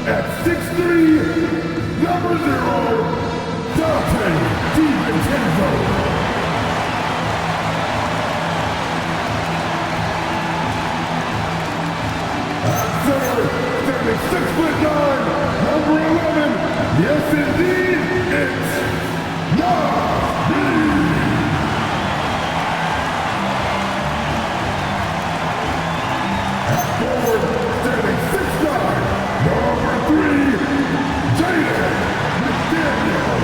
At 6'3", number 0, Dante DiVincenzo. At center, standing 6'9", number 11, yes indeed, it's Nas B. At forward, standing 6'9", number 3, Jaden McDaniels.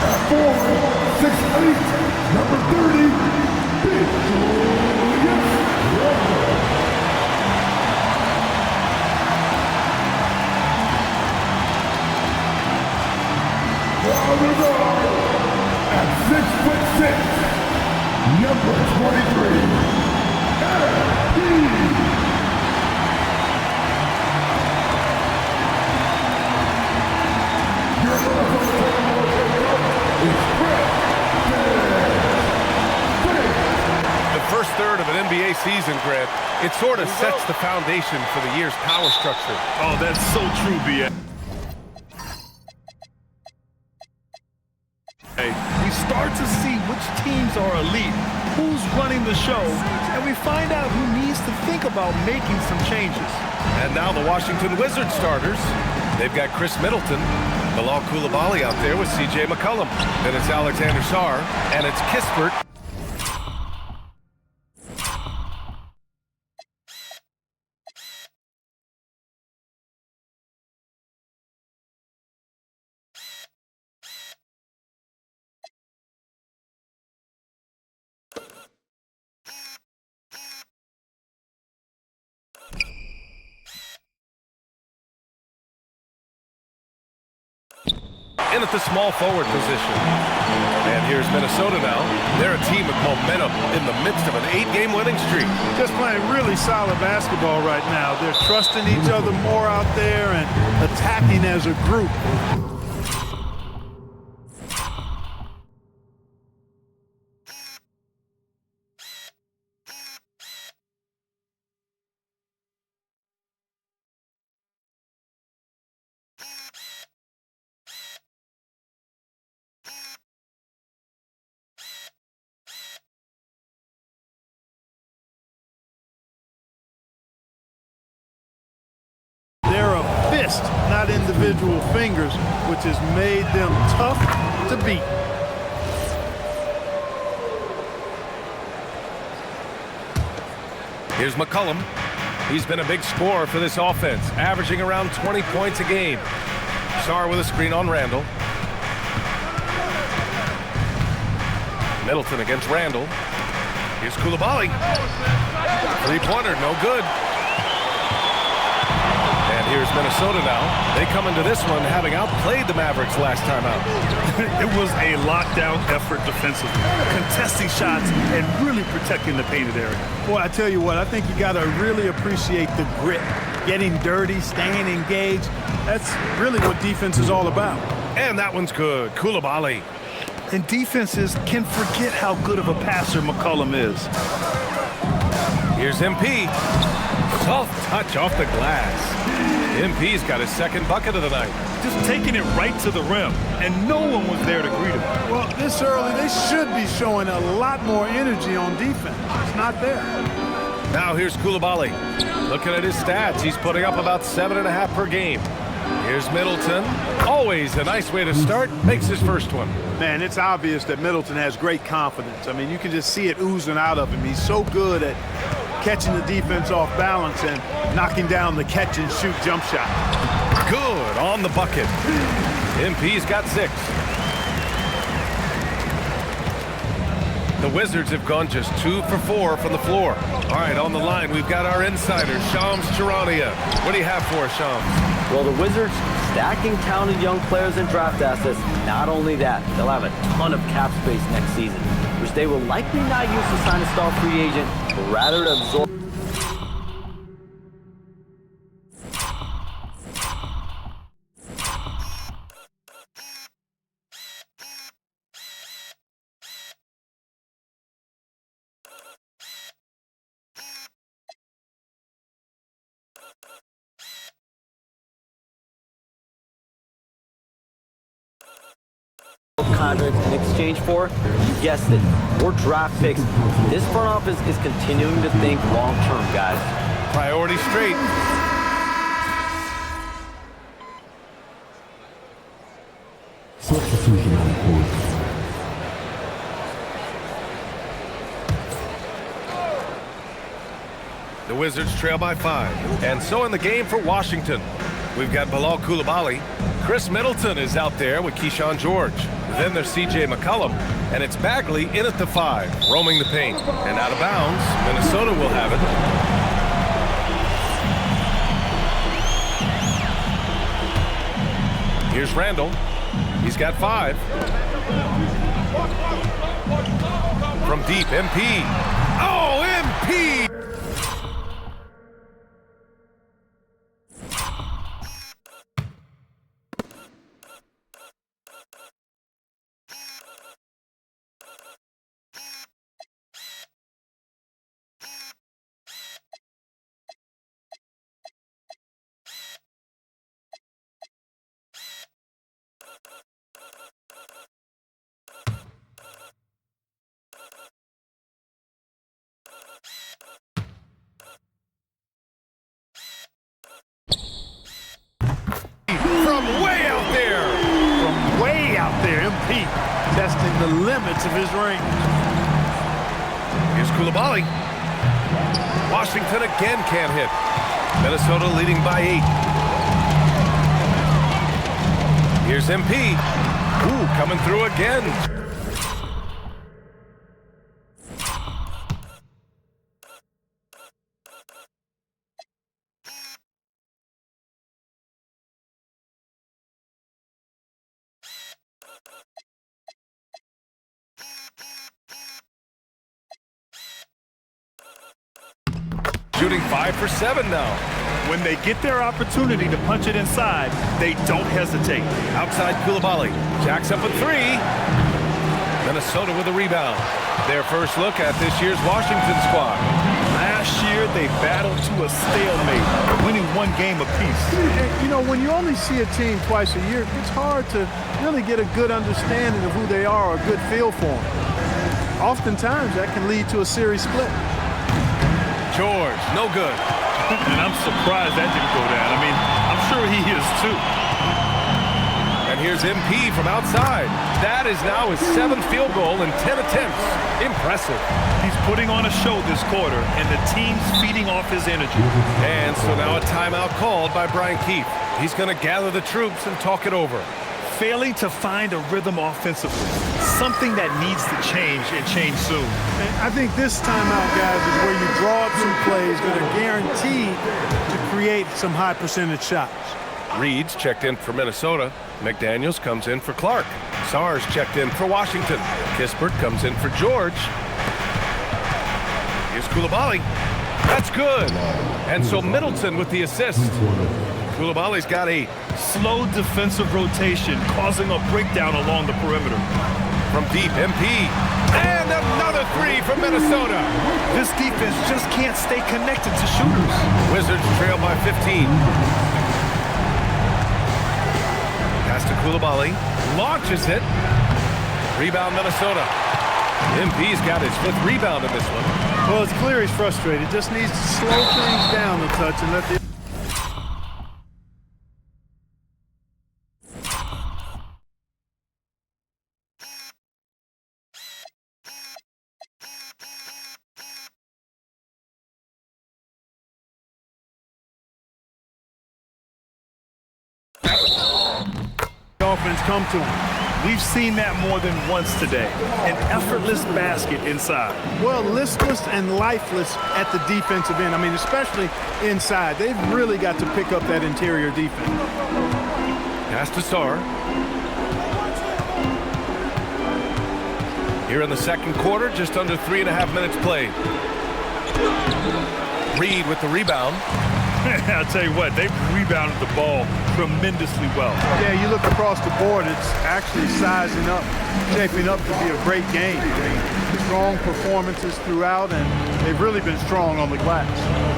At forward, 6'8", number 30, Big Julius Randle. At 6'6", number 23, Eric B. Your is The first third of an NBA season, Grant, it sort of sets the foundation for the year's power structure. Oh, that's so true, B.A. We start to see which teams are elite, who's running the show, and we find out who needs to think about making some changes. And now the Washington Wizards starters. They've got Chris Middleton, Bilal Coulibaly out there with C.J. McCollum. Then it's Alexander Sarr, and it's Kispert. In at the small forward position. And here's Minnesota now. They're a team with momentum in the midst of an 8-game winning streak. Just playing really solid basketball right now. They're trusting each other more out there and attacking as a group. Not individual fingers, which has made them tough to beat. Here's McCollum. He's been a big scorer for this offense, averaging around 20 points a game. Sarr with a screen on Randle. Middleton against Randle. Here's Coulibaly. Three-pointer, no good. Here's Minnesota now. They come into this one having outplayed the Mavericks last time out. It was a lockdown effort defensively, contesting shots and really protecting the painted area. Boy, I tell you what, I think you got to really appreciate the grit, getting dirty, staying engaged. That's really what defense is all about. And that one's good. Coulibaly. And defenses can forget how good of a passer McCollum is. Here's MP. Soft touch off the glass. MP's got his second bucket of the night. Just taking it right to the rim, and no one was there to greet him. Well, this early, they should be showing a lot more energy on defense. It's not there. Now here's Coulibaly. Looking at his stats, he's putting up about 7.5 per game. Here's Middleton. Always a nice way to start. Makes his first one. Man, it's obvious that Middleton has great confidence. I mean, you can just see it oozing out of him. He's so good at catching the defense off balance and knocking down the catch-and-shoot jump shot. Good on the bucket. MP's got 6. The Wizards have gone just 2 for 4 from the floor. All right, on the line, we've got our insider, Shams Charania. What do you have for us, Shams? Well, the Wizards stacking talented young players and draft assets. Not only that, they'll have a ton of cap space next season, which they will likely not use to sign a star free agent, but rather to absorb. Contracts in exchange for, you guessed it, more draft picks. This front office is continuing to think long-term, guys. Priority straight. Substitution on court. The Wizards trail by 5. And so in the game for Washington, we've got Bilal Coulibaly. Chris Middleton is out there with Keyshawn George. Then there's C.J. McCollum. And it's Bagley in at the 5, roaming the paint. And out of bounds, Minnesota will have it. Here's Randall. He's got 5. From deep, MP. Oh, MP! From way out there. From way out there, MP testing the limits of his range. Here's Coulibaly. Washington again can't hit. Minnesota leading by 8. Here's MP. Ooh, coming through again. Shooting 5 for 7 now. When they get their opportunity to punch it inside, they don't hesitate. Outside Coulibaly. Jacks up a 3. Minnesota with a rebound. Their first look at this year's Washington squad. Last year, they battled to a stalemate, winning 1 game apiece. You know, when you only see a team twice a year, it's hard to really get a good understanding of who they are or a good feel for them. Oftentimes, that can lead to a series split. George, no good. And I'm surprised that didn't go down. I mean, I'm sure he is too. And here's MP from outside. That is now his 7th field goal in 10 attempts. Impressive. He's putting on a show this quarter, and the team's feeding off his energy. And so now a timeout called by Brian Keefe. He's going to gather the troops and talk it over. Failing to find a rhythm offensively, something that needs to change and change soon. And I think this timeout, guys, is where you draw up some plays that are guaranteed to create some high percentage shots. Reed's checked in for Minnesota. McDaniels comes in for Clark. Sars checked in for Washington. Kispert comes in for George. Here's Coulibaly. That's good. And so Middleton with the assist. Coulibaly's got 8. Slow defensive rotation causing a breakdown along the perimeter. From deep, MP. And another 3 from Minnesota. This defense just can't stay connected to shooters. Wizards trail by 15. Pass to Coulibaly. Launches it. Rebound Minnesota. MP's got his 5th rebound in this one. Well, it's clear he's frustrated. Just needs to slow things down a touch and let the offense come to him. We've seen that more than once today. An effortless basket inside. Well, listless and lifeless at the defensive end. I mean, especially inside. They've really got to pick up that interior defense. Pass to Sarr. Here in the second quarter, just under 3.5 minutes played. Reed with the rebound. I'll tell you what, they've rebounded the ball tremendously well. Yeah, you look across the board, it's actually sizing up, shaping up to be a great game. Strong performances throughout, and they've really been strong on the glass.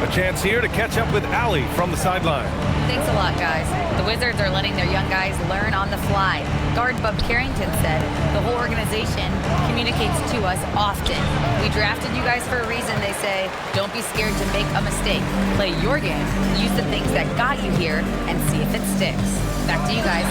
A chance here to catch up with Allie from the sideline. Thanks a lot, guys. The Wizards are letting their young guys learn on the fly. Guard Bub Carrington said the whole organization communicates to us often. We drafted you guys for a reason, they say. Don't be scared to make a mistake. Play your game. Use the things that got you here and see if it sticks. Back to you guys.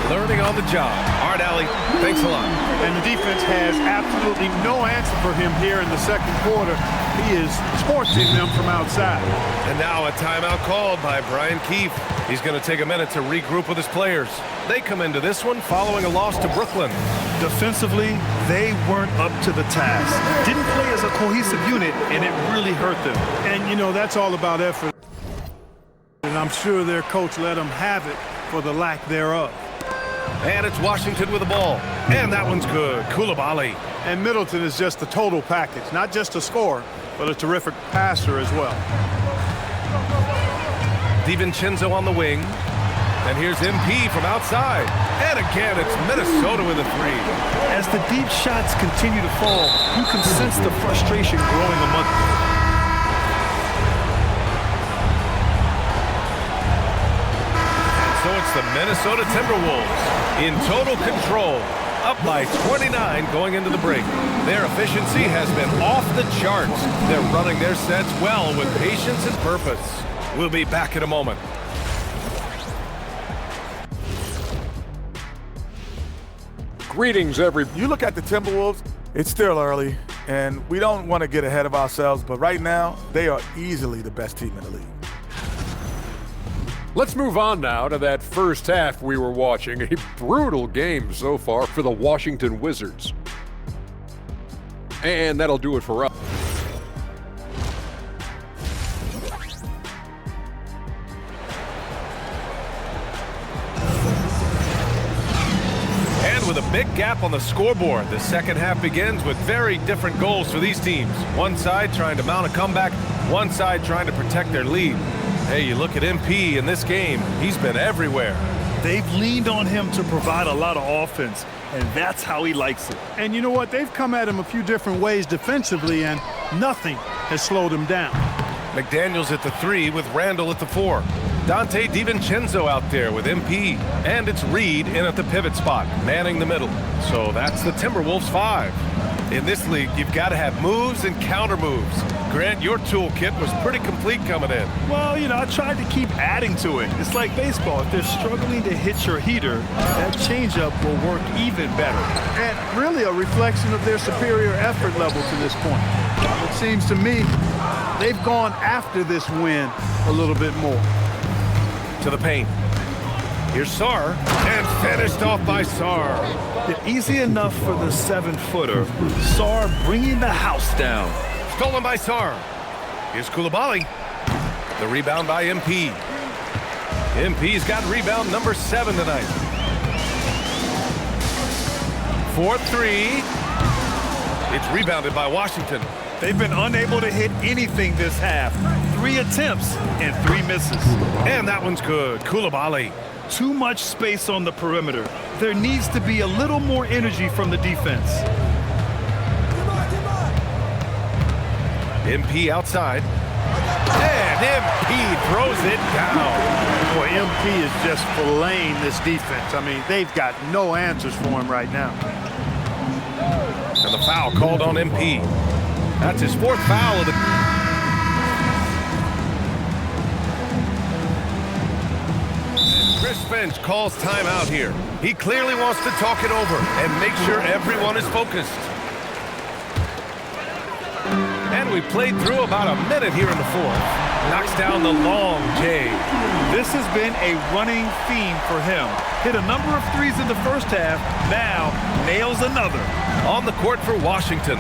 Learning on the job. All right, Allie, thanks a lot. And the defense has absolutely no answer for him here in the second quarter. He is torching them from outside. And now a timeout called by Brian Keefe. He's going to take a minute to regroup with his players. They come into this one following a loss to Brooklyn. Defensively, they weren't up to the task. Didn't play as a cohesive unit, and it really hurt them. And, you know, that's all about effort. And I'm sure their coach let them have it for the lack thereof. And it's Washington with the ball. And that one's good. Coulibaly. And Middleton is just the total package. Not just a scorer, but a terrific passer as well. DiVincenzo on the wing. And here's MP from outside. And again, it's Minnesota with a three. As the deep shots continue to fall, you can sense the frustration growing among them. So it's the Minnesota Timberwolves in total control, up by 29 going into the break. Their efficiency has been off the charts. They're running their sets well with patience and purpose. We'll be back in a moment. Greetings, You look at the Timberwolves, it's still early, and we don't want to get ahead of ourselves, but right now, they are easily the best team in the league. Let's move on now to that first half we were watching. A brutal game so far for the Washington Wizards. And that'll do it for us. And with a big gap on the scoreboard, the second half begins with very different goals for these teams. One side trying to mount a comeback, one side trying to protect their lead. Hey, you look at MP in this game, he's been everywhere. They've leaned on him to provide a lot of offense, and that's how he likes it. And you know what? They've come at him a few different ways defensively, and nothing has slowed him down. McDaniels at the 3 with Randall at the 4. Dante DiVincenzo out there with MP. And it's Reed in at the pivot spot, manning the middle. So that's the Timberwolves 5. In this league, you've got to have moves and counter moves. Grant, your toolkit was pretty complete coming in. Well, you know, I tried to keep adding to it. It's like baseball. If they're struggling to hit your heater, that changeup will work even better. And really a reflection of their superior effort level to this point. It seems to me they've gone after this win a little bit more. To the paint. Here's Sarr, and finished off by Sarr. Easy enough for the 7-footer. Sarr bringing the house down. Stolen by Sarr. Here's Coulibaly. The rebound by MP. MP's got rebound number 7 tonight. 4-3. It's rebounded by Washington. They've been unable to hit anything this half. 3 attempts and 3 misses. And that one's good. Coulibaly. Too much space on the perimeter. There needs to be a little more energy from the defense. MP outside. And MP throws it down. Boy, MP is just filleting this defense. I mean, they've got no answers for him right now. And the foul called on MP. That's his 4th foul of the... Chris Finch calls timeout here. He clearly wants to talk it over and make sure everyone is focused. And we played through about a minute here in the fourth. Knocks down the long J. This has been a running theme for him. Hit a number of threes in the first half, now nails another. On the court for Washington,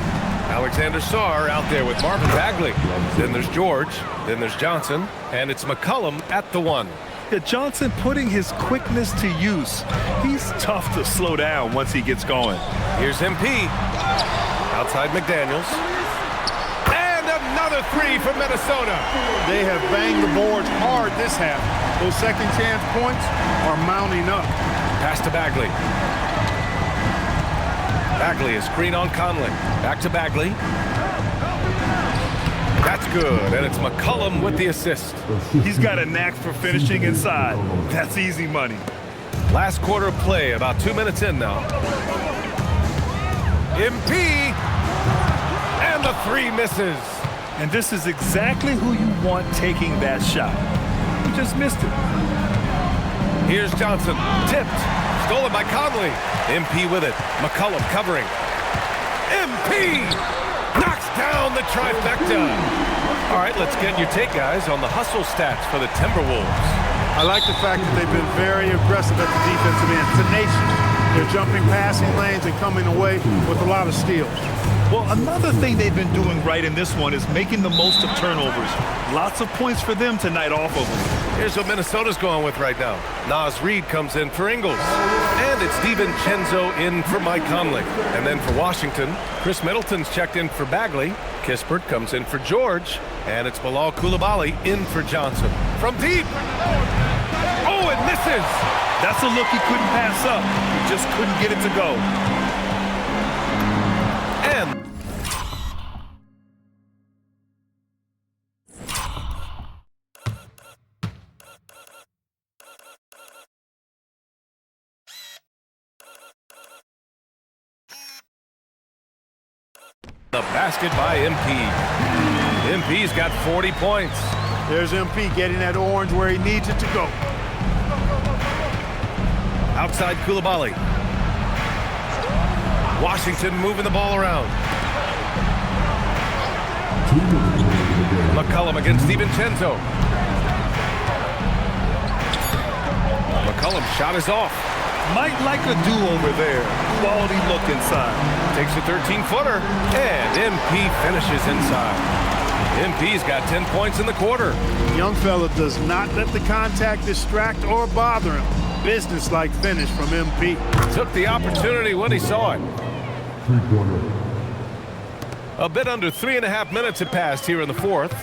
Alexander Sarr out there with Marvin Bagley. Then there's George, then there's Johnson, and it's McCollum at the one. Yeah, Johnson putting his quickness to use. He's tough to slow down once he gets going. Here's MP. Outside McDaniels. And another three from Minnesota. They have banged the boards hard this half. Those second chance points are mounting up. Pass to Bagley. Bagley is screen on Conley. Back to Bagley. That's good, and it's McCollum with the assist. He's got a knack for finishing inside. That's easy money. Last quarter of play, about 2 minutes in now. MP, and the three misses. And this is exactly who you want taking that shot. He just missed it. Here's Johnson, tipped, stolen by Conley. MP with it, McCollum covering. MP knocks down the trifecta. All right, let's get your take, guys, on the hustle stats for the Timberwolves. I like the fact that they've been very aggressive at the defensive end, tenacious. They're jumping passing lanes and coming away with a lot of steals. Well, another thing they've been doing right in this one is making the most of turnovers. Lots of points for them tonight off of them. Here's what Minnesota's going with right now. Naz Reid comes in for Ingles. And it's DiVincenzo in for Mike Conley. And then for Washington, Chris Middleton's checked in for Bagley. Kispert comes in for George. And it's Bilal Coulibaly in for Johnson. From deep. Oh, it misses. That's a look he couldn't pass up. He just couldn't get it to go. And the basket by MP. MP's got 40 points. There's MP getting that orange where he needs it to go. Outside Coulibaly. Washington moving the ball around. McCollum against DiVincenzo. McCollum shot is off. Might like a do-over there. Quality look inside. Takes a 13-footer, and MP finishes inside. MP's got 10 points in the quarter. Young fella does not let the contact distract or bother him. Business-like finish from MP. Took the opportunity when he saw it. A bit under 3.5 minutes had passed here in the fourth.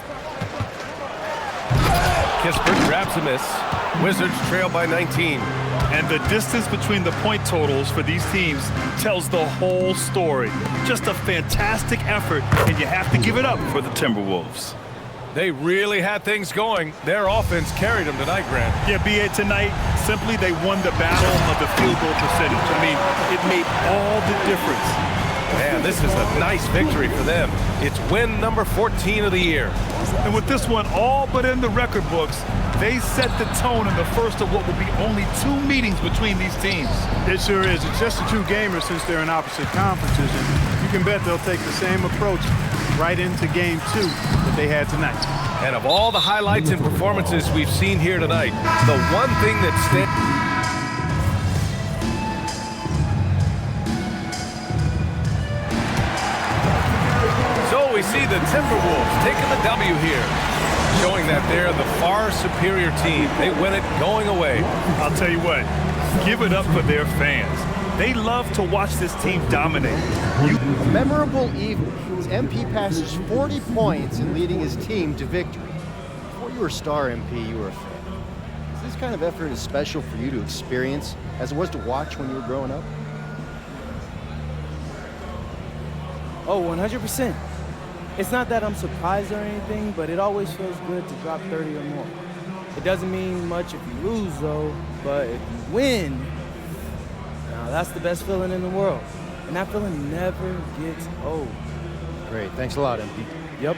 Kispert grabs a miss. Wizards trail by 19. And the distance between the point totals for these teams tells the whole story. Just a fantastic effort, and you have to give it up for the Timberwolves. They really had things going. Their offense carried them tonight, Grant. Yeah, B.A. tonight, simply they won the battle of the field goal percentage. I mean, it made all the difference. Man, this is a nice victory for them. It's win number 14 of the year. And with this one all but in the record books, they set the tone in the first of what will be only 2 meetings between these teams. It sure is. It's just a 2-gamer since they're in opposite conferences. And you can bet they'll take the same approach right into game 2 that they had tonight. And of all the highlights and performances we've seen here tonight, the one thing that stands... We see the Timberwolves taking the W here, showing that they're the far superior team. They win it going away. I'll tell you what, give it up for their fans. They love to watch this team dominate. A memorable evening as MP passes 40 points in leading his team to victory. Before you were a star, MP, you were a fan. Is this kind of effort as special for you to experience as it was to watch when you were growing up? Oh, 100%. It's not that I'm surprised or anything, but it always feels good to drop 30 or more. It doesn't mean much if you lose, though, but if you win, now that's the best feeling in the world. And that feeling never gets old. Great. Thanks a lot, MP. Yep.